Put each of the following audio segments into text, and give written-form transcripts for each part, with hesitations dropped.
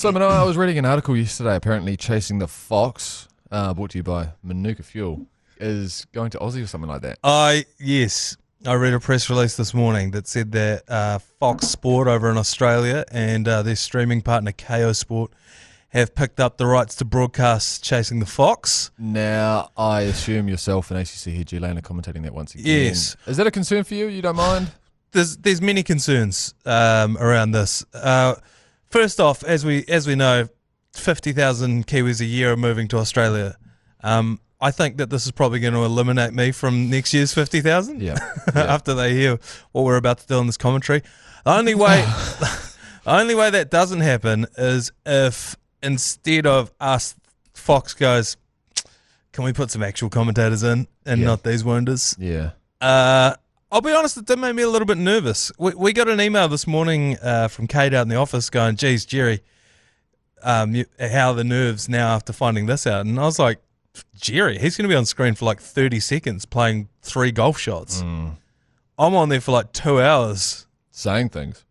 So, Manaia, I was reading an article yesterday. Apparently, Chasing the Fox, brought to you by Manuka Fuel, is going to Aussie or something like that. Yes. I read a press release this morning that said that Fox Sport over in Australia and their streaming partner KO Sport have picked up the rights to broadcast Chasing the Fox. Now, I assume yourself and ACC head G-Lane are commentating that once again. Yes. Is that a concern for you? You don't mind? There's many concerns around this. First off, as we know, 50,000 Kiwis a year are moving to Australia. I think that this is probably going to eliminate me from next year's 50,000. Yeah. After they hear what we're about to do in this commentary. The only way that doesn't happen is if instead of us, Fox goes, can we put some actual commentators in and not these wounders? Yeah. I'll be honest, it did make me a little bit nervous. We got an email this morning from Kate out in the office going, geez, Jerry, how are the nerves now after finding this out? And I was like, Jerry, he's going to be on screen for like 30 seconds playing 3 golf shots. I'm on there for like 2 hours. Saying things.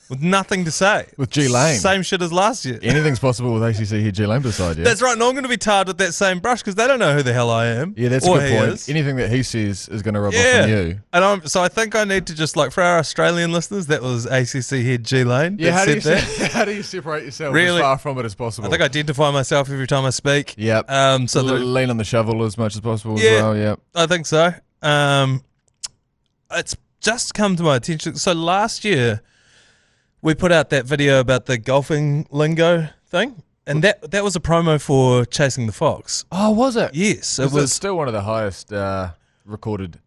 With nothing to say. With G-Lane. Same shit as last year. Anything's possible with ACC head G-Lane beside you. That's right, and I'm going to be tarred with that same brush because they don't know who the hell I am. Yeah, that's a good point. Anything that he says is going to rub off on you. And so I think I need to just, like, for our Australian listeners, that was ACC head G-Lane. Yeah, how do you separate yourself as far from it as possible? I think I identify myself every time I speak. Yep. So lean on the shovel as much as possible as well, yep. I think so. It's just come to my attention. So last year, we put out that video about the golfing lingo thing, and that was a promo for Chasing the Fox. Oh, was it? Yes. It was still one of the highest recorded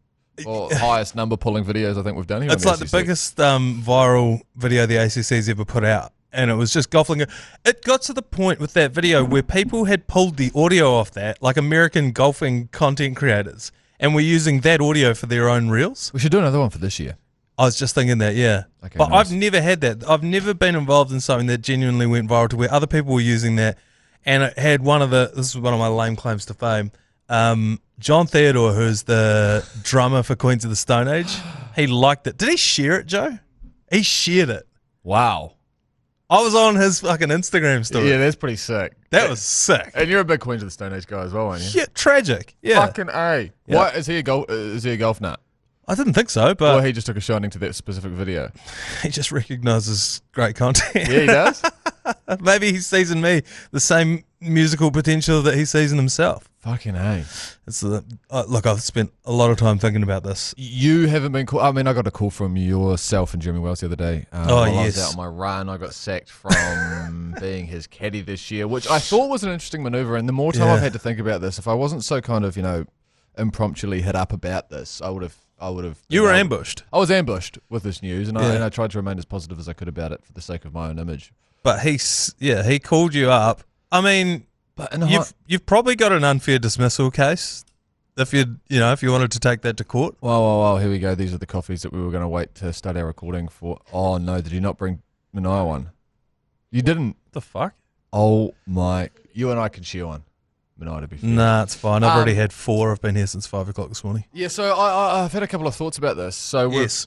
or highest number pulling videos I think we've done here. It's like the biggest viral video the ACC's ever put out, and it was just golf lingo. It got to the point with that video where people had pulled the audio off that, like American golfing content creators, and were using that audio for their own reels. We should do another one for this year. I was just thinking that, yeah. Okay, but nice. I've never had that. I've never been involved in something that genuinely went viral to where other people were using that. And it had this is one of my lame claims to fame. John Theodore, who's the drummer for Queens of the Stone Age, he liked it. Did he share it, Joe? He shared it. Wow. I was on his fucking Instagram story. Yeah, that's pretty sick. That was sick. And you're a big Queens of the Stone Age guy as well, aren't you? Yeah, tragic. Yeah. Fucking A. Yeah. What, is he a golf nut? I didn't think so, but... Or he just took a shining to that specific video? He just recognises great content. Yeah, he does? Maybe he sees in me the same musical potential that he sees in himself. Fucking A. Look, I've spent a lot of time thinking about this. You haven't been called... I mean, I got a call from yourself and Jeremy Wells the other day. While I was out on my run. I got sacked from being his caddy this year, which I thought was an interesting manoeuvre. And the more time I've had to think about this, if I wasn't so kind of, impromptuly hit up about this, I would have... You were ambushed. I was ambushed with this news, and I tried to remain as positive as I could about it for the sake of my own image. But he called you up. I mean, you've probably got an unfair dismissal case if you wanted to take that to court. Well, here we go. These are the coffees that we were going to wait to start our recording for. Oh no, did you not bring Manaia one? You didn't. The fuck? Oh my! You and I can share one. Manaia, to be fair. Nah, it's fine. I've already had 4. I've been here since 5 o'clock this morning. Yeah, so I've had a couple of thoughts about this. So yes.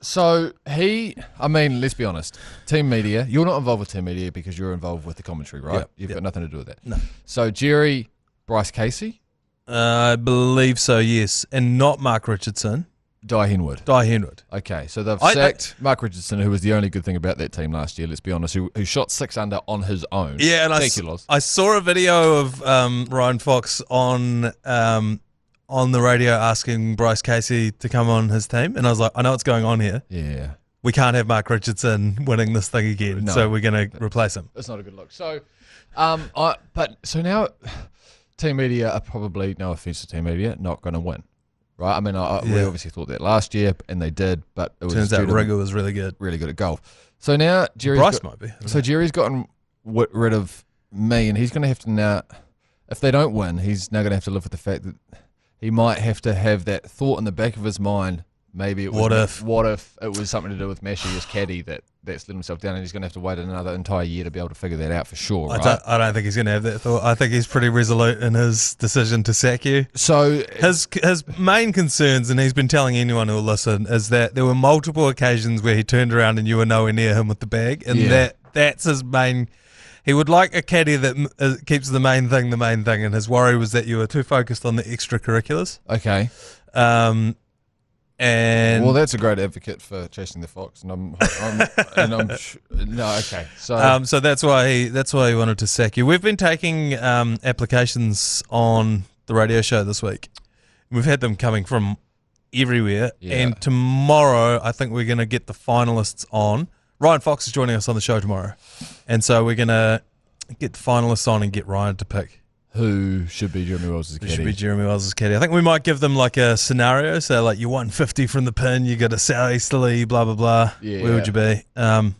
So let's be honest. Team media, you're not involved with team media because you're involved with the commentary, right? Yep, You've got nothing to do with that. No. So Jerry, Bryce Casey? I believe so, yes. And not Mark Richardson. Di Henwood. Okay, so they've sacked Mark Richardson, who was the only good thing about that team last year, let's be honest, who shot 6 under on his own. Yeah, and I saw a video of Ryan Fox on the radio asking Bryce Casey to come on his team, and I was like, I know what's going on here. Yeah. We can't have Mark Richardson winning this thing again, so we're going to replace him. That's not a good look. So, so now team media are probably, no offense to team media, not going to win. Right, I mean, we obviously thought that last year, and they did, but it was turns out Rigger was really good at golf. So now Bryce might be. So Jerry's gotten rid of me, and he's going to have to now. If they don't win, he's now going to have to live with the fact that he might have to have that thought in the back of his mind Maybe it was. What if it was something to do with Mashi, his caddy, that's let himself down, and he's going to have to wait another entire year to be able to figure that out for sure, right? I don't think he's going to have that thought. I think he's pretty resolute in his decision to sack you. So his main concerns, and he's been telling anyone who'll listen, is that there were multiple occasions where he turned around and you were nowhere near him with the bag, and that's his main. He would like a caddy that keeps the main thing, and his worry was that you were too focused on the extracurriculars. Okay. And well, that's a great advocate for chasing the fox, no, okay. So that's why he wanted to sack you. We've been taking applications on the radio show this week. We've had them coming from everywhere, and tomorrow I think we're going to get the finalists on. Ryan Fox is joining us on the show tomorrow, and so we're going to get the finalists on and get Ryan to pick who should be Jeremy Wells' caddy. I think we might give them like a scenario. So like you won 50 from the pin, you got a southeasterly, blah, blah, blah. Yeah. Where would you be? And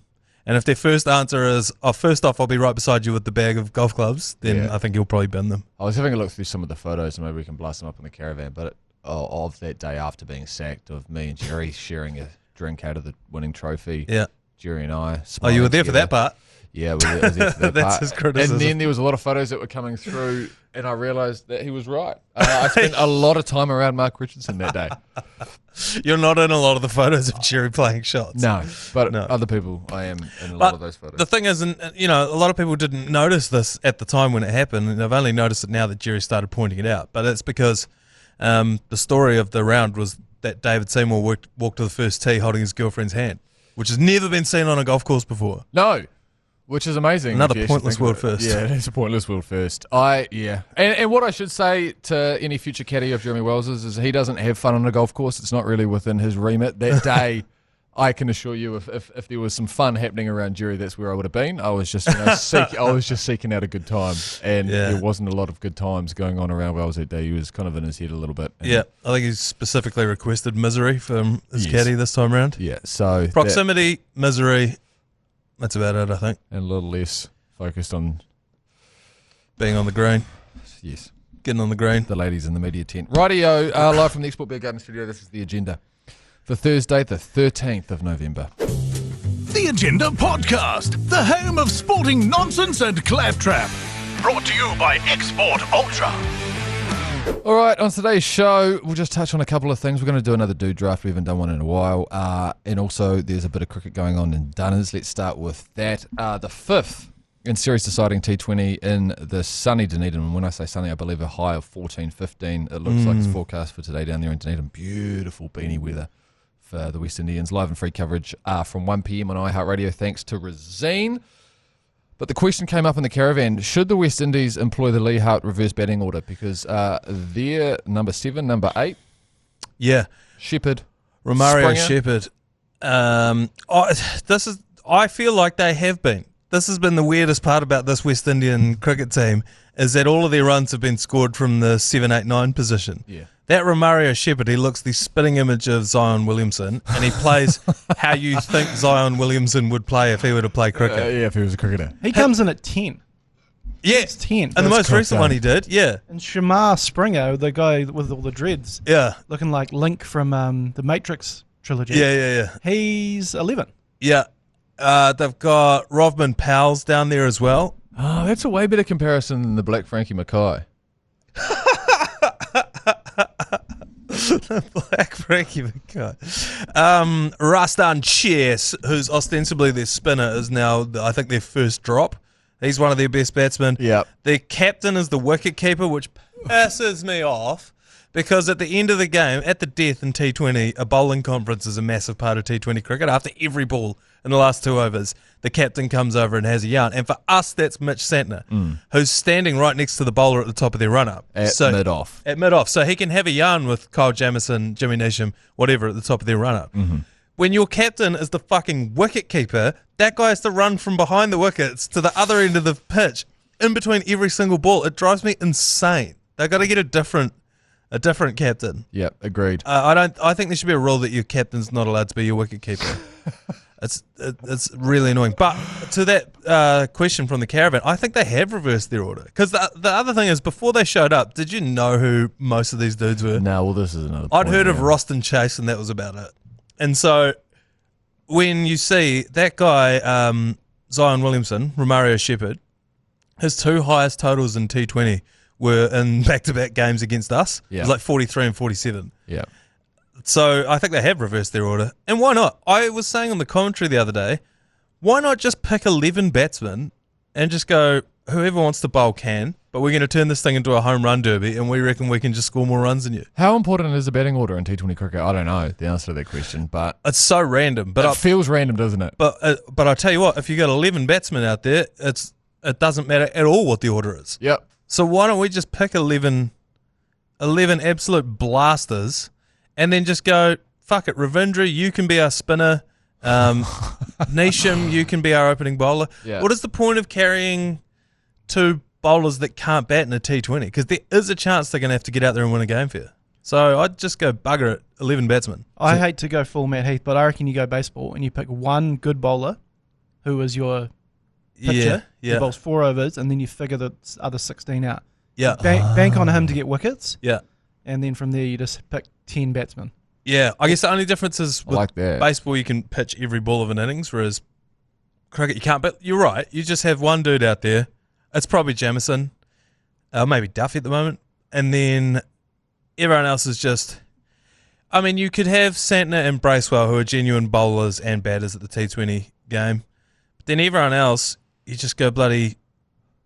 if their first answer is, first off, I'll be right beside you with the bag of golf clubs, then I think you'll probably bin them. I was having a look through some of the photos and maybe we can blast them up in the caravan, but of that day after being sacked, of me and Jerry sharing a drink out of the winning trophy. Yeah. Jerry and I. Oh, you were there for that part? Yeah, we were there for that That's part. his criticism. And then there was a lot of photos that were coming through, and I realised that he was right. I spent a lot of time around Mark Richardson that day. You're not in a lot of the photos of Jerry playing shots. No, but other people, I am in a lot of those photos. The thing is, a lot of people didn't notice this at the time when it happened, and I've only noticed it now that Jerry started pointing it out. But it's because the story of the round was that David Seymour walked to the first tee holding his girlfriend's hand, which has never been seen on a golf course before. No. Which is amazing. Another pointless world first. Yeah, it's a pointless world first. And what I should say to any future caddy of Jeremy Wells is he doesn't have fun on a golf course. It's not really within his remit. That day, I can assure you, if there was some fun happening around Jerry, that's where I would have been. I was just seeking out a good time, and there wasn't a lot of good times going on around Wells that day. He was kind of in his head a little bit. Yeah, I think he's specifically requested misery from his caddy this time around. Yeah, so proximity, misery. That's about it, I think. And a little less focused on being on the green. Yes. Getting on the green. The ladies in the media tent. Rightio, live from the Export Beer Garden Studio. This is the agenda for Thursday, the 13th of November. The Agenda Podcast, the home of sporting nonsense and claptrap. Brought to you by Export Ultra. All right, on today's show, we'll just touch on a couple of things. We're going to do another dude draft. We haven't done one in a while. And also, there's a bit of cricket going on in Dunners. Let's start with that. The fifth in series deciding T20 in the sunny Dunedin. And when I say sunny, I believe a high of 14, 15. It looks like it's forecast for today down there in Dunedin. Beautiful beanie weather for the West Indians. Live and free coverage from 1 p.m. on iHeartradio, thanks to Rosine. But the question came up in the caravan, should the West Indies employ the Leigh Hart reverse batting order? Because they're number 7, number 8. Yeah. Shepherd. Romario Shepherd. I feel like they have been. This has been the weirdest part about this West Indian cricket team, is that all of their runs have been scored from the 7, 8, 9 position. Yeah. That Romario Shepherd, he looks the spitting image of Zion Williamson, and he plays how you think Zion Williamson would play if he were to play cricket. Yeah, if he was a cricketer. He comes in at 10. Yeah, it's 10. And the most recent one he did, yeah. And Shamar Springer, the guy with all the dreads, looking like Link from the Matrix trilogy. Yeah. He's 11. Yeah. They've got Rovman Powell's down there as well. Oh, that's a way better comparison than the Black Frankie Mackay. Black Frankie Mackay. Rastan Chess, who's ostensibly their spinner, is now, I think, their first drop. He's one of their best batsmen. Yep. Their captain is the wicket keeper, which pisses me off, because at the end of the game, at the death in T20, a bowling conference is a massive part of T20 cricket. After every ball in the last 2 overs, the captain comes over and has a yarn. And for us, that's Mitch Santner, who's standing right next to the bowler at the top of their run-up. At mid-off. At mid-off. So he can have a yarn with Kyle Jamieson, Jimmy Neesham, whatever, at the top of their run-up. Mm-hmm. When your captain is the fucking wicket keeper, that guy has to run from behind the wickets to the other end of the pitch, in between every single ball. It drives me insane. They've got to get a different captain. Yep, agreed. I think there should be a rule that your captain's not allowed to be your wicket keeper. It's really annoying. But to that question from the caravan, I think they have reversed their order. Because the other thing is, before they showed up, did you know who most of these dudes were? No, well, this is another I'd heard of Roston Chase, and that was about it. And so when you see that guy, Zion Williamson, Romario Shepherd, his 2 highest totals in T20 were in back-to-back games against us. Yeah. It was like 43 and 47. Yeah. So I think they have reversed their order. And why not? I was saying on the commentary the other day, why not just pick 11 batsmen and just go, whoever wants to bowl can, but we're going to turn this thing into a home run derby, and we reckon we can just score more runs than you. How important is the batting order in T20 cricket? I don't know the answer to that question, but It's so random. But it feels random, doesn't it? But I tell you what, if you got 11 batsmen out there, it doesn't matter at all what the order is. Yep. So why don't we just pick 11 absolute blasters, and then just go, fuck it, Ravindra, you can be our spinner. Nisham, you can be our opening bowler. Yeah. What is the point of carrying 2 bowlers that can't bat in a T20? Because there is a chance they're going to have to get out there and win a game for you. So I'd just go bugger it, 11 batsmen. I hate to go full Matt Heath, but I reckon you go baseball and you pick one good bowler who is your pitcher. Yeah. He bowls 4 overs, and then you figure the other 16 out. Yeah. Bank on him to get wickets. Yeah. And then from there, you just pick 10 batsmen. Yeah, I guess the only difference is with like that. baseball, you can pitch every ball of an innings, whereas cricket, you can't. But you're right. You just have one dude out there. It's probably Jamieson, maybe Duffy at the moment. And then everyone else is just... I mean, you could have Santner and Bracewell, who are genuine bowlers and batters at the T20 game. But then everyone else, you just go bloody...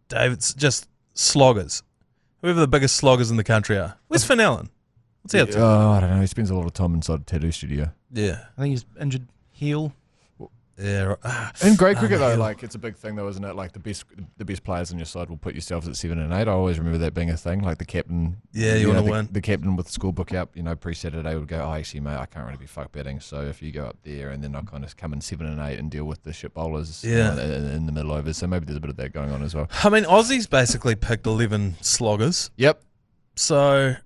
David's just sloggers. Whoever the biggest sloggers in the country are. Where's Finn Allen? What's he up to? I don't know. He spends a lot of time inside a tattoo studio. Yeah. I think he's injured heel. Yeah. In grade cricket, though, like it's a big thing, though, isn't it? Like the best players on your side will put yourselves at 7 and 8. I always remember that being a thing. Like the captain, Yeah, you want to win. The captain with the scorebook up, pre-Saturday would go, actually, mate, I can't really be fuck batting. So if you go up there, and then I'll kind of come in 7 and 8 and deal with the shit bowlers, in the middle overs. So maybe there's a bit of that going on as well. I mean, Aussies basically picked 11 sloggers. Yep. So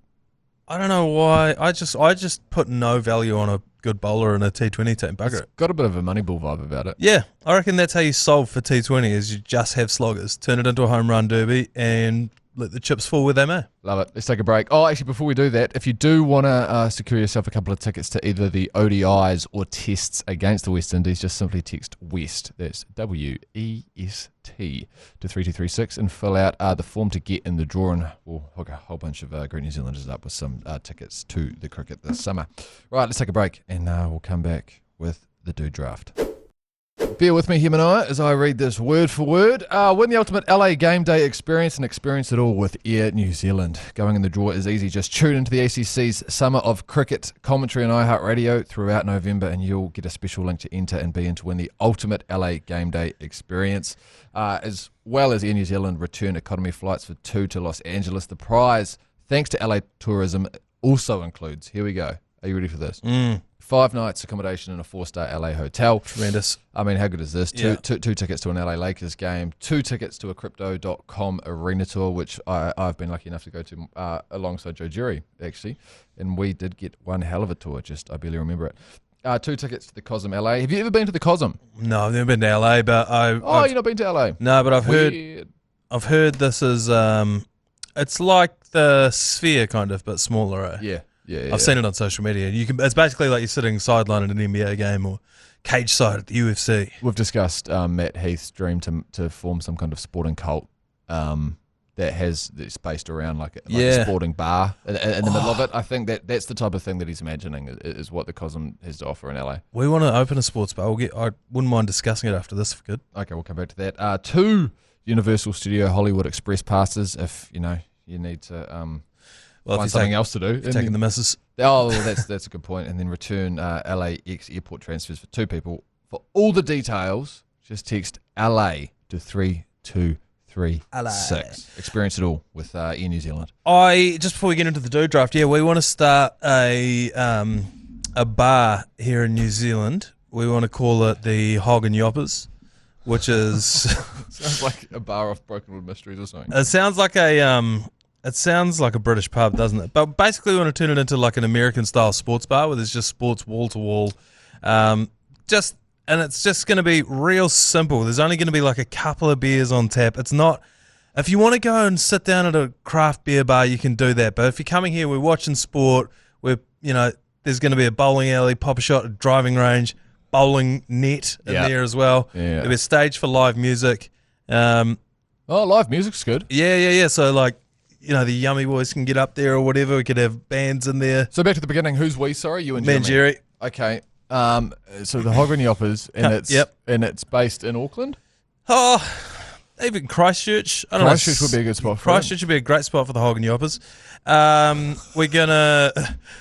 I don't know why. I just put no value on a good bowler in a T20 team. Bugger it. Got a bit of a Moneyball vibe about it. Yeah, I reckon that's how you solve for T20 is you just have sloggers, turn it into a home run derby, and let the chips fall where they may. Love it. Let's take a break. Oh, actually, before we do that, if you do want to secure yourself a couple of tickets to either the ODIs or tests against the West Indies, just simply text WEST, that's WEST, to 3236 and fill out the form to get in the draw, and we'll hook a whole bunch of great New Zealanders up with some tickets to the cricket this summer. Right, let's take a break, and we'll come back with the Dude Draft. Bear with me here, Manaia, as I read this word for word. Win the ultimate LA game day experience and experience it all with Air New Zealand. Going in the draw is easy. Just tune into the ACC's Summer of Cricket commentary on iHeartradio throughout November, and you'll get a special link to enter and be in to win the ultimate LA game day experience. As well as Air New Zealand return economy flights for 2 to Los Angeles. The prize, thanks to LA Tourism, also includes, here we go. Are you ready for this? 5 nights accommodation in a 4-star LA hotel. Tremendous. I mean, how good is this? Yeah. Two tickets to an LA Lakers game, 2 tickets to a Crypto.com arena tour, which I've been lucky enough to go to alongside Joe Jerry, actually. And we did get one hell of a tour, I barely remember it. 2 tickets to the Cosm LA. Have you ever been to the Cosm? No, I've never been to LA, but you've not been to LA? No, but Weird. I've heard this is it's like the Sphere kind of, but smaller. Eh? Yeah. I've seen it on social media. It's basically like you're sitting sideline at an NBA game or cage side at the UFC. We've discussed Matt Heath's dream to form some kind of sporting cult that's based around like a sporting bar in the middle of it. I think that's the type of thing that he's imagining is what the Cosm has to offer in LA. We want to open a sports bar. I wouldn't mind discussing it after this if we could. Okay, we'll come back to that. 2 Universal Studio Hollywood Express passes if you need to find something else to do. Taking the missus. Oh, well, that's a good point. And then return LAX airport transfers for 2 people. For all the details, just text LA to 32336. Experience it all with Air New Zealand. Just before we get into the Dude Draft, we want to start a bar here in New Zealand. We want to call it the Hog N Yoppers, which is sounds like a bar off Brokenwood Mysteries or something. It sounds like a British pub, doesn't it? But basically we want to turn it into like an American-style sports bar where there's just sports wall-to-wall. Just and it's just going to be real simple. There's only going to be like a couple of beers on tap. It's not. If you want to go and sit down at a craft beer bar, you can do that. But if you're coming here, we're watching sport. There's going to be a bowling alley, pop a shot, a driving range, bowling net in there as well. Yeah. There'll be a stage for live music. Live music's good. Yeah. So like, the Yummy Boys can get up there or whatever. We could have bands in there. So back to the beginning. Who's we? Sorry, you and Me and Jerry. Okay. So the Hog N Yoppers, and it's based in Auckland. Oh, even Christchurch. I don't Christchurch would be a good spot for Christchurch would be a great spot for the Hog N Yoppers. We're gonna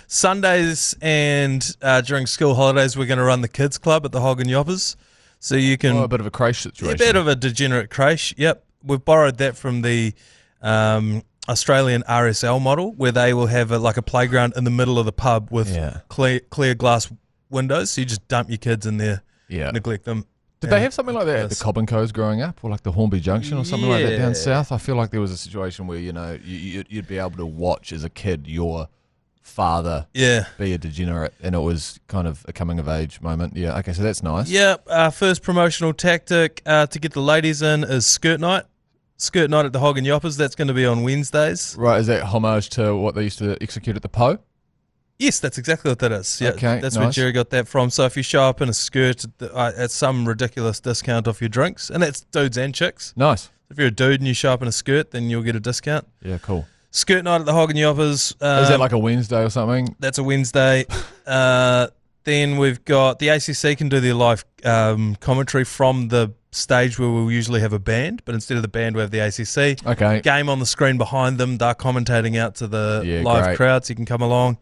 Sundays and during school holidays we're gonna run the kids club at the Hog N Yoppers, so you can a bit of a creche situation. A bit of a degenerate creche. Yep, we've borrowed that from the Australian RSL model, where they will have a playground in the middle of the pub with clear glass windows, so you just dump your kids in there, neglect them. Did they have something like that at the Cobb & Co's growing up, or like the Hornby Junction or something like that down south? I feel like there was a situation where, you'd be able to watch as a kid your father be a degenerate, and it was kind of a coming-of-age moment. Yeah, okay, so that's nice. Yeah, our first promotional tactic to get the ladies in is skirt night. Skirt night at the Hog N Yoppers. That's going to be on Wednesdays. Right, is that homage to what they used to execute at the Po? Yes, that's exactly what that is. Yeah, okay, that's nice. where Jerry got that from. So if you show up in a skirt at some ridiculous discount off your drinks, and that's dudes and chicks. Nice. If you're a dude and you show up in a skirt, then you'll get a discount. Yeah, cool. Skirt night at the Hog N Yoppers. Is that like a Wednesday or something? That's a Wednesday. Then we've got the ACC can do their live commentary from the stage where we'll usually have a band, but instead of the band we have the ACC. Okay. Game on the screen behind them. They're commentating out to the live crowd, so you can come along.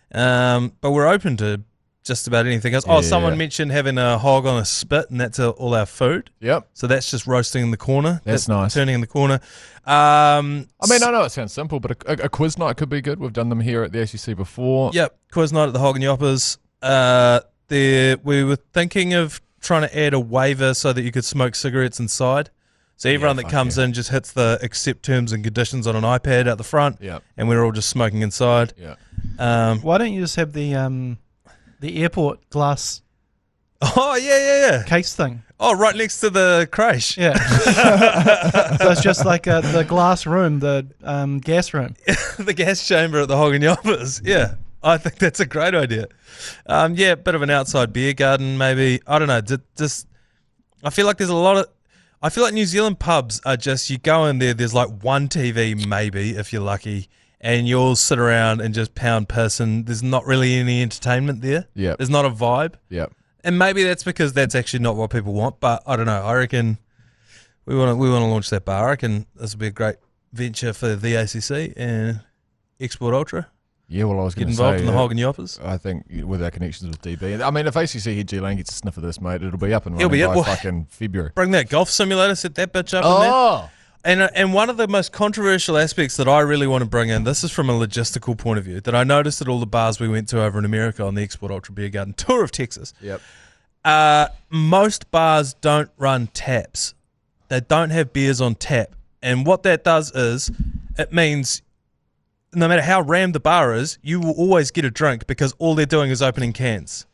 But we're open to just about anything else. Someone mentioned having a hog on a spit, and that's all our food. Yep. So that's just roasting in the corner. That's nice. Turning in the corner. I know it sounds simple, but a quiz night could be good. We've done them here at the ACC before. Yep. Quiz night at the Hog N Yoppers. We were thinking of trying to add a waiver so that you could smoke cigarettes inside. So everyone that comes in just hits the accept terms and conditions on an iPad out the front, and we're all just smoking inside. Yeah. Why don't you just have the airport glass? Oh yeah. Case thing. Oh, right next to the creche. Yeah. So it's just like the glass room, the gas room, the gas chamber at the Hog N Yoppers. Yeah, I think that's a great idea. Bit of an outside beer garden, maybe. I don't know. Just I feel like there's a lot of. I feel like New Zealand pubs are just, you go in there, there's like one TV maybe, if you're lucky, and you all sit around and just pound piss, and there's not really any entertainment there. Yeah. There's not a vibe. Yeah. And maybe that's because that's actually not what people want, but I don't know. I reckon we want to launch that bar. I reckon this will be a great venture for the ACC and Export Ultra. Yeah, well, I was going to say... Get involved in the Hog N Yoppers. I think with our connections with DB. I mean, if ACC head G Lane gets a sniff of this, mate, it'll be up and running by fucking February. Bring that golf simulator, set that bitch up in there. And one of the most controversial aspects that I really want to bring in, this is from a logistical point of view, that I noticed at all the bars we went to over in America on the Export Ultra Beer Garden tour of Texas. Yep. Most bars don't run taps. They don't have beers on tap. And what that does is, it means... no matter how rammed the bar is, you will always get a drink because all they're doing is opening cans.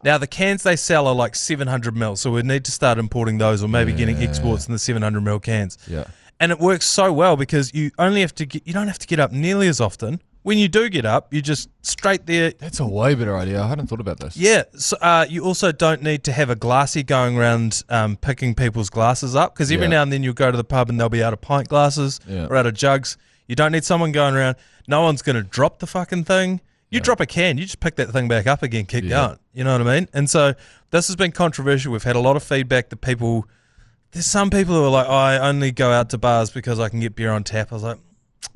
Now, the cans they sell are like 700 ml, so we need to start importing those or maybe getting exports in the 700 ml cans. Yeah. And it works so well because you don't have to get up nearly as often. When you do get up, you just straight there. That's a way better idea. I hadn't thought about this. Yeah. So you also don't need to have a glassy going around picking people's glasses up, because every now and then you'll go to the pub and they'll be out of pint glasses or out of jugs. You don't need someone going around. No one's going to drop the fucking thing. You drop a can, you just pick that thing back up again, keep going. You know what I mean? And so this has been controversial. We've had a lot of feedback that there's some people who are like, I only go out to bars because I can get beer on tap. I was like,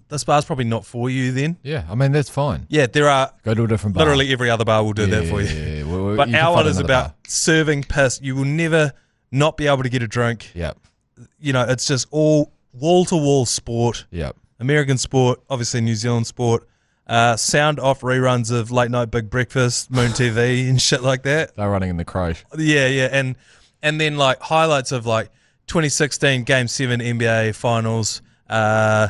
this bar's probably not for you then. Yeah, I mean, that's fine. Yeah, there are. Go to a different bar. Literally every other bar will do that for you. Yeah. But our one is about serving piss. You will never not be able to get a drink. Yeah. You know, it's just all wall-to-wall sport. Yeah. American sport, obviously New Zealand sport. Sound off reruns of Late Night Big Breakfast, Moon TV and shit like that. They're running in the creche. Yeah. And then like highlights of like 2016 Game 7 NBA Finals, both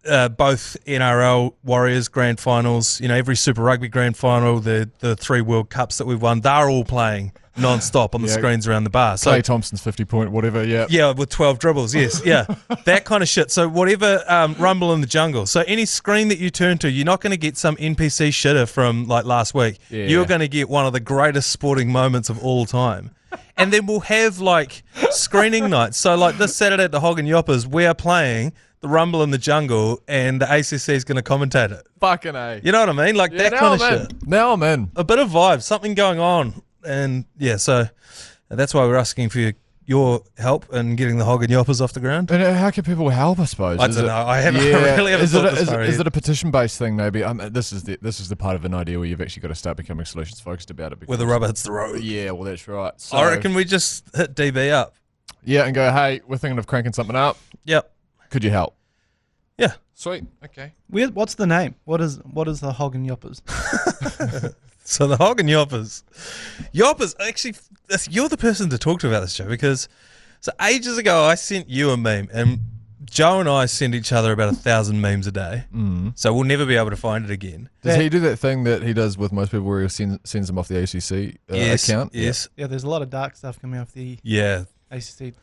NRL Warriors Grand Finals, every Super Rugby Grand Final, the 3 World Cups that we've won, they're all playing non-stop on the screens around the bar. So Clay Thompson's 50-point whatever, Yeah, with 12 dribbles, yes, yeah. That kind of shit. So whatever, Rumble in the Jungle. So any screen that you turn to, you're not going to get some NPC shitter from like last week. Yeah. You're going to get one of the greatest sporting moments of all time. And then we'll have like screening nights. So like this Saturday at the Hog N Yoppers, we are playing the Rumble in the Jungle, and the ACC is going to commentate it. Fucking A. You know what I mean? Like that kind of shit. Now I'm in. A bit of vibe, something going on. And yeah, so that's why we're asking for your help in getting the Hog N Yoppers off the ground. And how can people help, I suppose? I don't know. I really haven't thought this far Is yet. it a petition-based thing, maybe? This is the part of an idea where you've actually got to start becoming solutions-focused about it. Where the rubber hits the road. Yeah, well, that's right. So, I reckon we just hit DB up. Yeah, and go, hey, we're thinking of cranking something up. Yep. Could you help? Yeah. Sweet. Okay. What's the name? What is the Hog N Yoppers? So the Hog N Yoppers. Yoppers, actually, you're the person to talk to about this, Joe, because so ages ago I sent you a meme, and Joe and I send each other about 1,000 memes a day, so we'll never be able to find it again. Does he do that thing that he does with most people where he sends them off the ACC account? Yes. Yeah, there's a lot of dark stuff coming off the ACC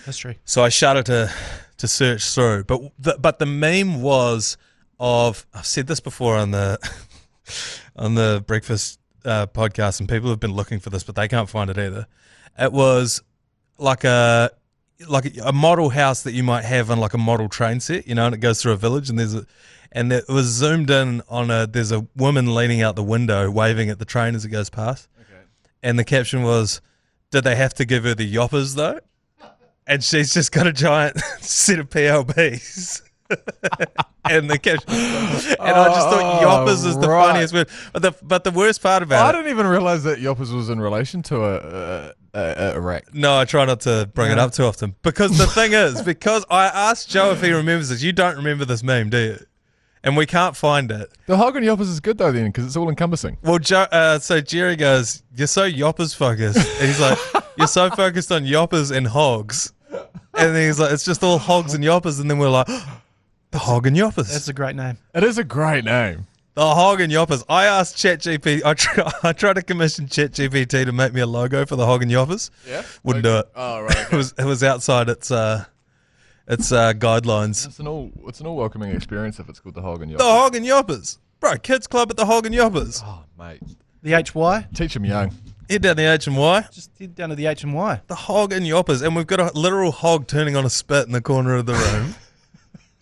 history. So I shudder to search through, but the meme was of, I've said this before on the on the breakfast podcast, and people have been looking for this, but they can't find it either. It was like a model house that you might have on like a model train set, you know, and it goes through a village, and it was zoomed in on there's a woman leaning out the window waving at the train as it goes past. Okay. And the caption was, did they have to give her the yoppers though? And she's just got a giant set of PLBs. And the caption, and I just thought yoppers is the funniest word. But the worst part about I didn't even realize that yoppers was in relation to a rack. No, I try not to bring it up too often, because the thing is, because I asked Joe if he remembers this. You don't remember this meme, do you? And we can't find it. The Hog N Yoppers is good though, then, because it's all encompassing. Well, Joe, so Jerry goes, "You're so yoppers focused," and he's like, "You're so focused on yoppers and hogs," and then he's like, "It's just all hogs and yoppers," and then we're like, the Hog N Yoppers. That's a great name. It is a great name. The Hog N Yoppers. I asked ChatGPT. I tried to commission ChatGPT to make me a logo for the Hog N Yoppers. Yeah, wouldn't do it. Oh right. Okay. It was outside its guidelines. It's an all welcoming experience if it's called the Hog N Yoppers. The Hog N Yoppers, bro. Kids club at the Hog N Yoppers. Oh mate, The HY. teach them young. Head down the H&Y. Just head down to the HY. The Hog N Yoppers, and we've got a literal hog turning on a spit in the corner of the room.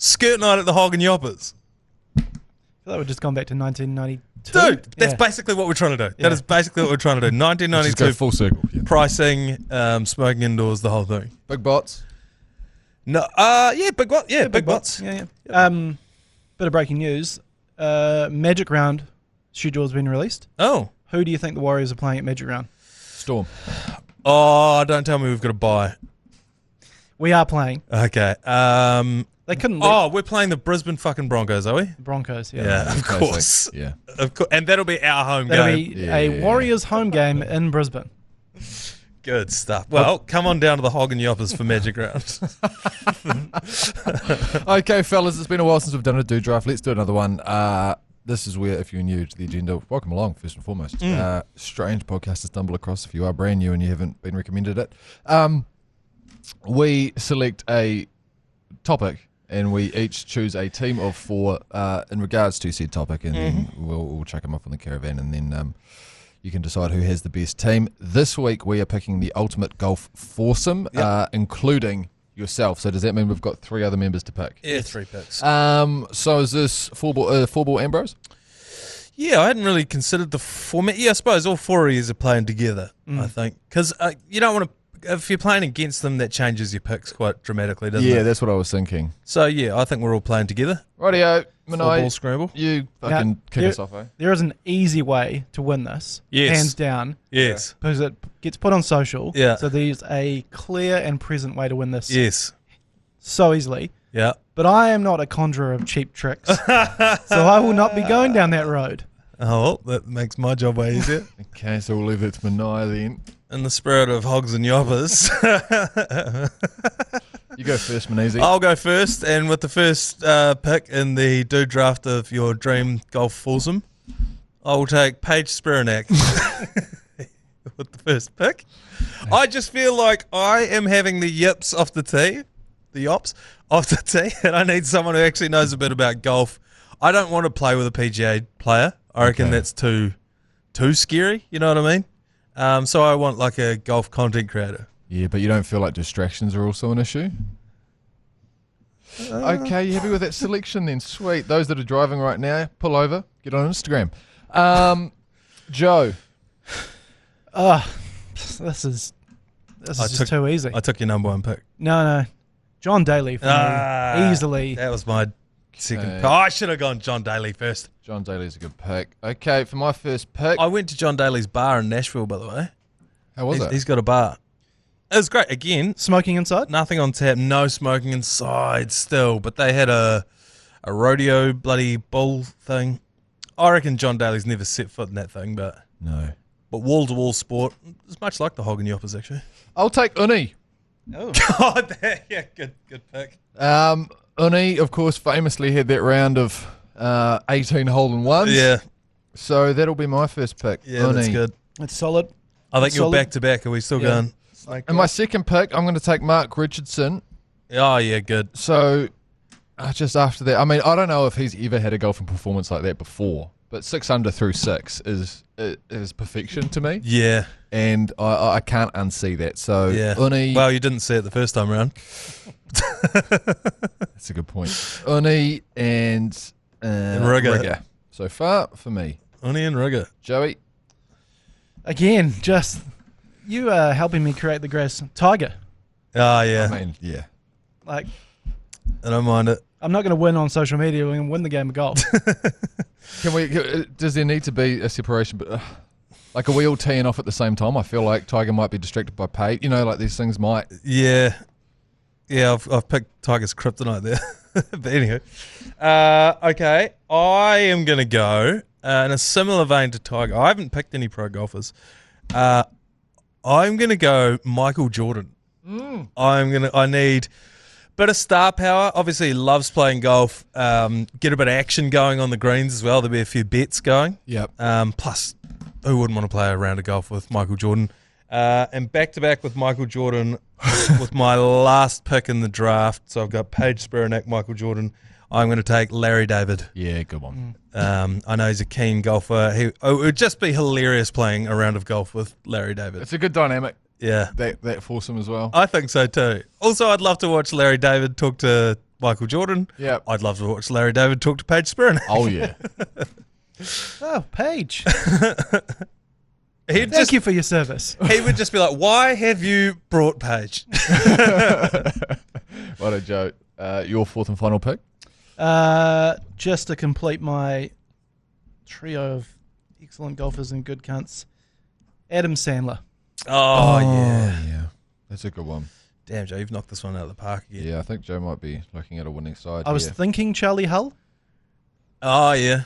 Skirt night at the Hog N Yoppers. I feel like we've just gone back to 1992. Dude, that's basically what we're trying to do. That is basically what we're trying to do. 1992. Just go full circle. Yeah. Pricing, smoking indoors, the whole thing. Big bots. No, big bots. Yeah, big bots. Yeah. Bit of breaking news. Magic Round schedule has been released. Oh. Who do you think the Warriors are playing at Magic Round? Storm. Oh, don't tell me we've got to buy. We are playing. Okay. They couldn't. We're playing the Brisbane fucking Broncos, are we? Broncos. Yeah, of course. Yeah. Of course. And that'll be our home That'll game. be a Warriors home game in Brisbane. Good stuff. Well, come on down to the Hog N Yoppers for Magic Round. Okay, fellas, it's been a while since we've done a do draft. Let's do another one. This is where, if you're new to the agenda, welcome along, first and foremost. Strange podcast to stumble across if you are brand new and you haven't been recommended it. We select a topic and we each choose a team of 4 in regards to said topic, and then we'll chuck them up on the caravan, and then you can decide who has the best team. This week we are picking the ultimate golf foursome, including yourself. So does that mean we've got 3 other members to pick? Yeah, 3 picks. So is this four ball Ambrose? Yeah, I hadn't really considered the format. Yeah, I suppose all 4 of you are playing together, I think. Because you don't want to, if you're playing against them, that changes your picks quite dramatically, doesn't it? Yeah, that's what I was thinking. So, yeah, I think we're all playing together. Rightio, Manaia. 4-ball scramble. You fucking kick us off, eh? There is an easy way to win this. Yes. Hands down. Yes. Because it gets put on social. Yeah. So there's a clear and present way to win this. Yes. So easily. Yeah. But I am not a conjurer of cheap tricks. So I will not be going down that road. Oh, well, that makes my job way easier. Okay, so we'll leave it to Manaia then. In the spirit of Hogs N Yoppers. You go first, Manaia. I'll go first, and with the first pick in the do draft of your dream golf foursome, I will take Paige Spiranak with the first pick. I just feel like I am having the yips off the tee, the yops off the tee, and I need someone who actually knows a bit about golf. I don't want to play with a PGA player. I reckon that's too scary. You know what I mean? So I want like a golf content creator. Yeah, but you don't feel like distractions are also an issue? Okay, you happy with that selection then? Sweet. Those that are driving right now, pull over, get on Instagram. Joe. This is just too easy. I took your number one pick. No. John Daly for me. Easily. That was my second pick. Oh, I should have gone John Daly first. John Daly's a good pick. Okay, for my first pick. I went to John Daly's bar in Nashville, by the way. How was it? He's got a bar. It was great. Again, smoking inside? Nothing on tap. No smoking inside still. But they had a rodeo bloody bull thing. I reckon John Daly's never set foot in that thing, but no. But wall-to-wall sport. It's much like the Hog N Yoppers, actually. I'll take Uni. Oh. God, yeah, good pick. Uni, of course, famously had that round of 18 hole-in-ones. Yeah. So that'll be my first pick. Yeah, Uni. that's good. It's solid. I think you're back-to-back. Are we still going? And my second pick, I'm going to take Mark Richardson. Oh, yeah, good. So just after that, I mean, I don't know if he's ever had a golfing performance like that before, but 6 under through 6 is perfection to me. Yeah. And I can't unsee that. So, yeah. Uni. Well, you didn't see it the first time around. That's a good point. Uni and Rigger. So far for me. Uni and Rigger. Joey. Again, just you are helping me create the grass. Tiger. Oh, yeah. I mean, yeah. Like, I don't mind it. I'm not going to win on social media and win the game of golf. Does there need to be a separation? But like, are we all teeing off at the same time? I feel like Tiger might be distracted by Pate. You know, like these things might. Yeah. Yeah, I've picked Tiger's kryptonite there. But anyway. Okay. I am going to go in a similar vein to Tiger. I haven't picked any pro golfers. I'm going to go Michael Jordan. I need a bit of star power. Obviously, he loves playing golf. Get a bit of action going on the greens as well. There'll be a few bets going. Yep. Plus, who wouldn't want to play a round of golf with Michael Jordan? And back-to-back with Michael Jordan with my last pick in the draft. So I've got Paige Spiranak, Michael Jordan. I'm going to take Larry David. Yeah, good one. I know he's a keen golfer. It would just be hilarious playing a round of golf with Larry David. It's a good dynamic. Yeah. That foursome as well. I think so too. Also, I'd love to watch Larry David talk to Michael Jordan. Yeah. I'd love to watch Larry David talk to Paige Spiranak. Oh, yeah. Oh, Paige. Thank you for your service. He would just be like, why have you brought Paige? What a joke. Your fourth and final pick? Just to complete my trio of excellent golfers and good cunts, Adam Sandler. Oh, yeah. Yeah. That's a good one. Damn, Joe, you've knocked this one out of the park again. Yeah, I think Joe might be looking at a winning side. I was thinking Charlie Hull. Oh, yeah.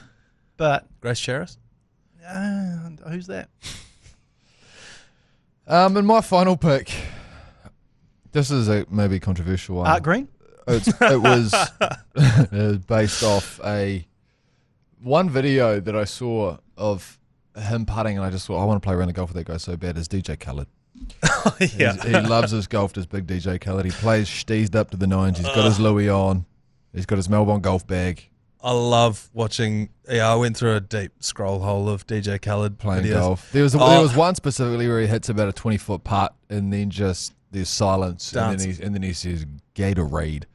But Grace Charis? Who's that? And my final pick, this is a maybe controversial one. Art Green? It was based off one video that I saw of him putting, and I just thought, I want to play around the golf with that guy so bad, is DJ Khaled. Yeah. He loves his golf, this big DJ Khaled. He plays steezed up to the nines. He's got his Louis on. He's got his Melbourne golf bag. I love watching. Yeah, I went through a deep scroll hole of DJ Khaled playing videos. Golf. There was one specifically where he hits about a 20-foot putt, and then just there's silence, and then he says Gatorade,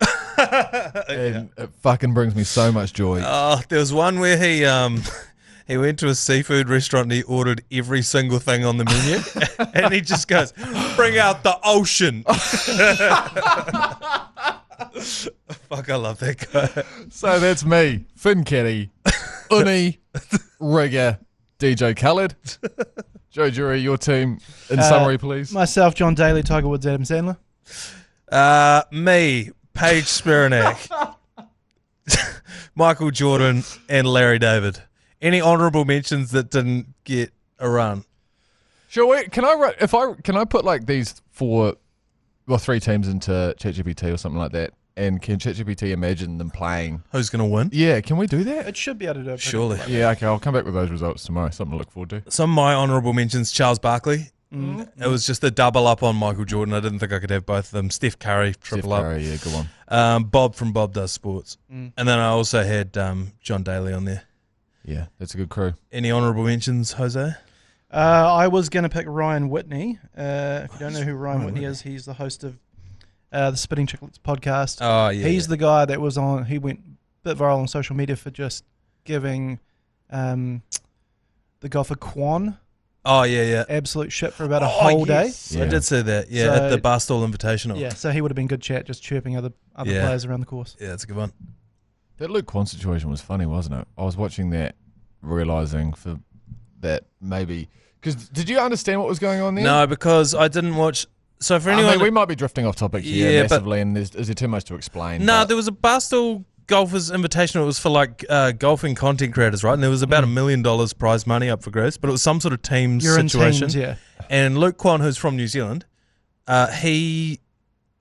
and it fucking brings me so much joy. There was one where he went to a seafood restaurant and he ordered every single thing on the menu, and he just goes, "Bring out the ocean." Fuck, I love that guy. So that's me, Finn Caddie, Uni, Rigger, DJ Khaled. Joe Jury, your team in summary, please. Myself, John Daly, Tiger Woods, Adam Sandler. Me, Paige Spiranak, Michael Jordan, and Larry David. Any honourable mentions that didn't get a run? Sure. Can I put like these three teams into ChatGPT or something like that? And can ChatGPT imagine them playing? Who's going to win? Yeah, can we do that? It should be able to do it. Surely. Yeah, okay, I'll come back with those results tomorrow. Something to look forward to. Some of my honourable mentions, Charles Barkley. It was just a double up on Michael Jordan. I didn't think I could have both of them. Steph Curry, triple up. Curry, yeah, good one. Bob from Bob Does Sports. And then I also had John Daly on there. Yeah, that's a good crew. Any honourable mentions, Jose? I was going to pick Ryan Whitney. If you don't know who Ryan Whitney is, he's the host of the Spitting Chicklets podcast. Oh, yeah. He's the guy that was on, he went a bit viral on social media for just giving the golfer Quan absolute shit for about a whole day. Yeah. I did see that, at the Barstool Invitational. Yeah, so he would have been good chat, just chirping other players around the course. Yeah, that's a good one. That Luke Quan situation was funny, wasn't it? I was watching that, realising for that maybe... Because did you understand what was going on there? No, because I didn't watch... So for anyone... we might be drifting off topic here massively, and is there too much to explain? No, there was a Barstool Golfers Invitational. It was for golfing content creators, right? And there was about $1 million prize money up for grabs, but it was some sort of team situation. Teams, And Luke Quan, who's from New Zealand, he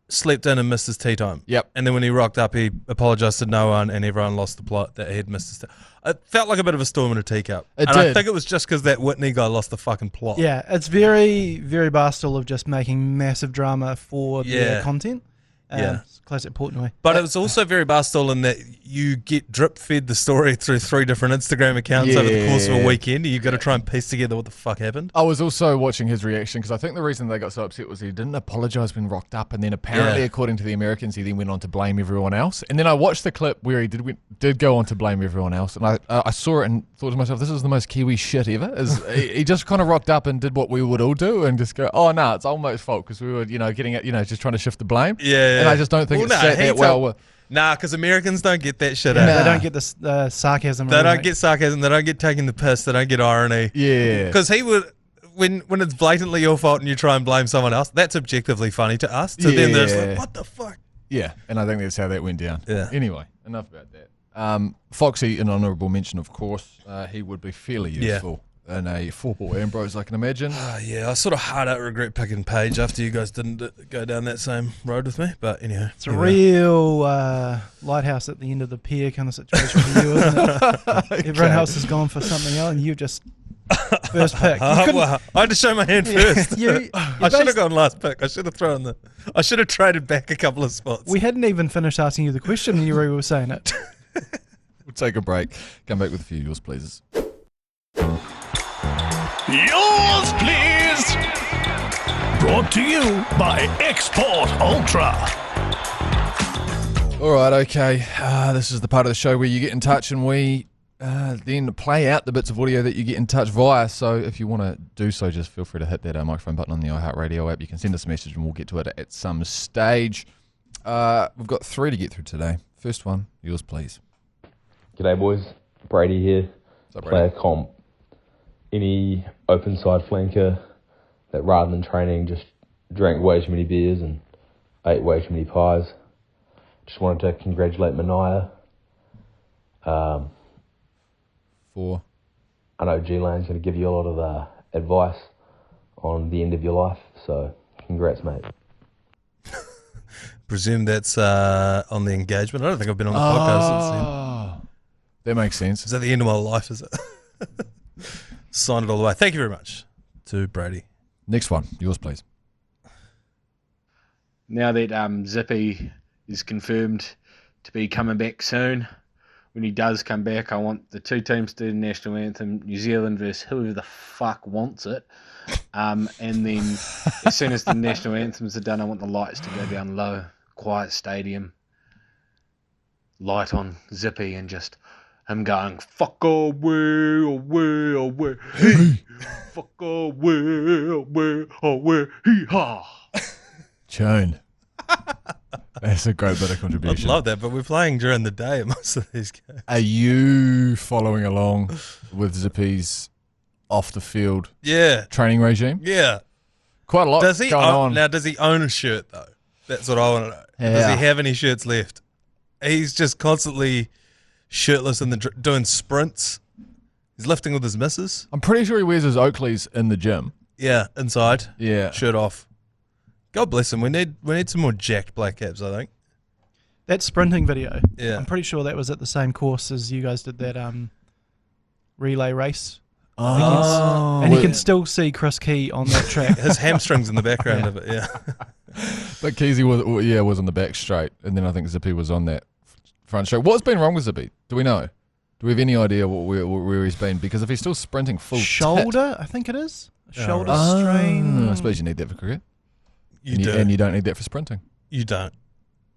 slept in and missed his tee time. Yep. And then when he rocked up, he apologised to no one, and everyone lost the plot that he had missed his tee. It felt like a bit of a storm in a teacup. It did. I think it was just because that Whitney guy lost the fucking plot. Yeah, it's very, very Barstool of just making massive drama for their content. It's classic Portnoy. But it was also very Barstool in that you get drip fed the story through 3 different Instagram accounts over the course of a weekend, and you've got to try and piece together what the fuck happened. I was also watching his reaction because I think the reason they got so upset was he didn't apologise when rocked up, and then apparently, according to the Americans, he then went on to blame everyone else. And then I watched the clip where he did go on to blame everyone else, and I saw it and thought to myself, this is the most Kiwi shit ever. He just kind of rocked up and did what we would all do and just go, oh no, it's Olmo's fault because we were getting it, just trying to shift the blame. Yeah. And I just don't think it's sat that well. Nah, because Americans don't get that shit out. They don't get the sarcasm. They don't get sarcasm. They don't get taking the piss. They don't get irony. Yeah. Because he would, when it's blatantly your fault and you try and blame someone else, that's objectively funny to us. To them, they're just like, what the fuck? Yeah, and I think that's how that went down. Yeah. Anyway, enough about that. Foxy, an honourable mention, of course. He would be fairly useful in a 4-ball Ambrose, I can imagine. I sort of hard out regret picking Paige after you guys didn't go down that same road with me. But anyhow. It's a real lighthouse at the end of the pier kind of situation for you, isn't it? Okay. Everyone else has gone for something else and you just first pick. Well, I had to show my hand first. I should have gone last pick. I should have I should have traded back a couple of spots. We hadn't even finished asking you the question and you were saying it. We'll take a break. Come back with a few yours, please. Yours, please. Brought to you by Export Ultra. All right, okay. This is the part of the show where you get in touch and we then play out the bits of audio that you get in touch via. So if you want to do so, just feel free to hit that microphone button on the iHeartradio app. You can send us a message and we'll get to it at some stage. We've got 3 to get through today. First one, yours, please. G'day, boys. Brady here. What's up, Brady? Player comp. Any open side flanker that rather than training just drank way too many beers and ate way too many pies. Just wanted to congratulate Manaia. 4. I know G-Lane's going to give you a lot of advice on the end of your life, so congrats, mate. Presume that's on the engagement. I don't think I've been on the podcast since then. That makes sense. Is that the end of my life, is it? Signed it all the way. Thank you very much to Brady. Next one, yours, please. Now that Zippy is confirmed to be coming back soon, when he does come back, I want the 2 teams to do the national anthem, New Zealand versus whoever the fuck wants it. And then as soon as the national anthems are done, I want the lights to go down low, quiet stadium, light on Zippy and just him going, fuck away, away, away, hey, fuck away, away, away, hee-haw. Tune. That's a great bit of contribution. I'd love that, but we're playing during the day at most of these games. Are you following along with Zippy's off the field training regime? Yeah. Quite a lot going on. Now, does he own a shirt, though? That's what I want to know. Yeah. Does he have any shirts left? He's just constantly shirtless in doing sprints. He's lifting with his missus. I'm pretty sure he wears his Oakleys in the gym. Yeah, inside. Yeah. Shirt off. God bless him. We need some more jacked black caps, I think. That sprinting video, yeah. I'm pretty sure that was at the same course as you guys did that relay race. And you can still see Chris Key on that track. His hamstrings in the background of it, yeah. But Keezy was on the back straight, and then I think Zippy was on that front straight. What's been wrong with Zippy? Do we know? Do we have any idea where he's been? Because if he's still sprinting full shoulder, I think it is. Shoulder strain. I suppose you need that for cricket. You do. And you don't need that for sprinting. You don't.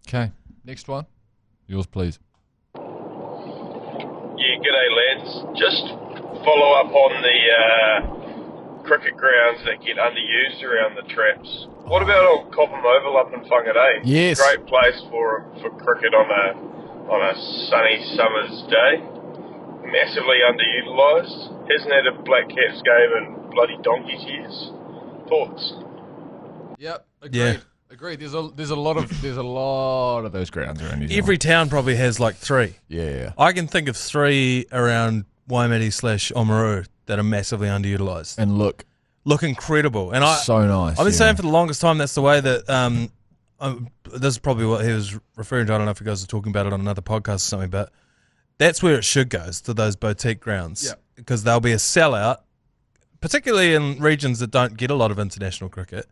Okay. Next one. Yours, please. Yeah, g'day, lads. Just follow up on the cricket grounds that get underused around the traps. What about old Copham Oval up in Whangarei? Yes. Great place for cricket on a sunny summer's day. Massively underutilised. Hasn't had a Black Caps game in bloody donkey's years. Thoughts? Yep. Agreed. Yeah. Agreed. There's a lot of those grounds around New Zealand. Every town probably has like 3. Yeah. I can think of 3 around Waimate/Oamaru that are massively underutilised. And look incredible. And so nice. I've been saying for the longest time that's the way that this is probably what he was referring to. I don't know if you guys are talking about it on another podcast or something, but that's where it should go, is to those boutique grounds. Yeah. Because they'll be a sellout, particularly in regions that don't get a lot of international cricket.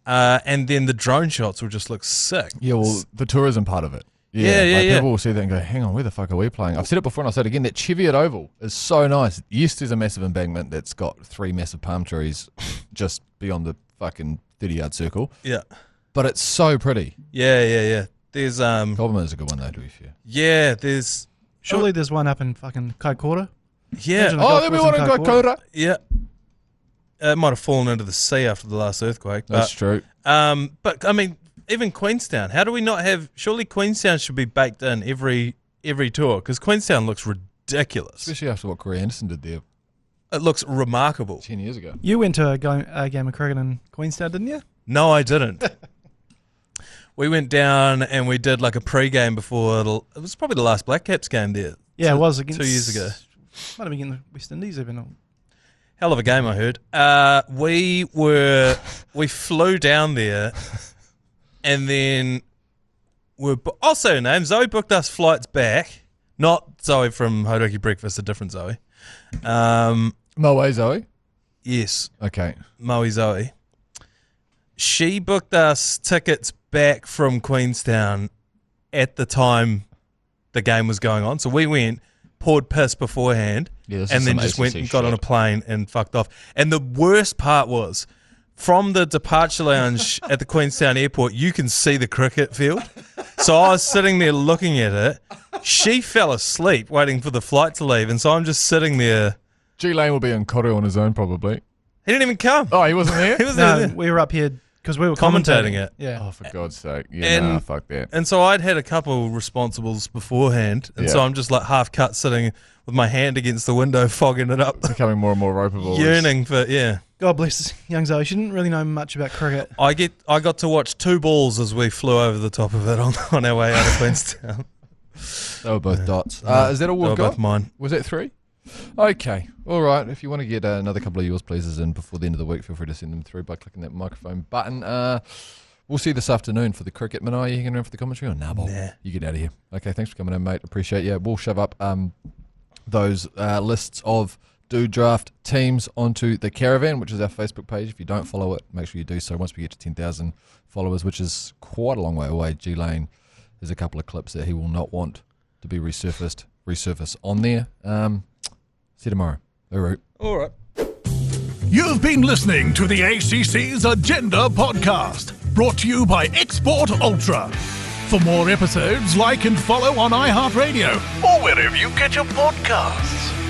And then the drone shots will just look sick. Yeah, well, the tourism part of it. Yeah. People will see that and go, hang on, where the fuck are we playing? I've said it before and I'll say it again, that Cheviot Oval is so nice. Yes, there's a massive embankment that's got 3 massive palm trees just beyond the fucking 30-yard circle. Yeah. But it's so pretty. Yeah. There's Cobham is a good one though, to be fair. Yeah, there's surely there's one up in fucking Kaikoura. Yeah. There'll be one in Kaikoura. Yeah. It might have fallen into the sea after the last earthquake. That's true. But I mean, even Queenstown. How do we not have? Surely Queenstown should be baked in every tour, because Queenstown looks ridiculous. Especially after what Corey Anderson did there It looks remarkable. 10 years ago. You went to a game of cricket in Queenstown, didn't you? No, I didn't. We went down and we did like a pre-game before. It was probably the last Black Caps game there. Yeah, it was against 2 years ago. Might have been against the West Indies even. Hell of a game, I heard. We flew down there, and then I'll say her name. Zoe booked us flights back. Not Zoe from Hodoki Breakfast, a different Zoe. Moe Zoe? Yes. Okay. Moe Zoe. She booked us tickets back from Queenstown at the time the game was going on. So we went, poured piss beforehand, and then just went and got on a plane and fucked off. And the worst part was, from the departure lounge at the Queenstown airport, you can see the cricket field. So I was sitting there looking at it. She fell asleep waiting for the flight to leave, and so I'm just sitting there. G Lane will be in Korea on his own probably. He didn't even come. Oh, he wasn't there? He wasn't there. We were up here because we were commentating it. Yeah. Oh, for God's sake. Yeah, fuck that. And so I'd had a couple responsibles beforehand, and so I'm just like half cut sitting with my hand against the window, fogging it up. Becoming more and more ropeable. Yearning for, God bless young Zoe. She didn't really know much about cricket. I got to watch 2 balls as we flew over the top of it on our way out of Queenstown. They were both dots. Is that all we've got? They were both mine. Was that 3? Okay. All right. If you want to get another couple of yours pleases in before the end of the week, feel free to send them through by clicking that microphone button. We'll see you this afternoon for the cricket. Manaia, you hanging around for the commentary? Or nah, you get out of here. Okay, thanks for coming in, mate. Appreciate you. We'll shove up those lists of do draft teams onto the Caravan, which is our Facebook page. If you don't follow it, make sure you do so. Once we get to 10,000 followers, which is quite a long way away, G Lane has a couple of clips that he will not want to be resurface on there. See you tomorrow. All right. You've been listening to the ACC's Agenda podcast, brought to you by Export Ultra. For more episodes, like and follow on iHeartradio or wherever you get your podcasts.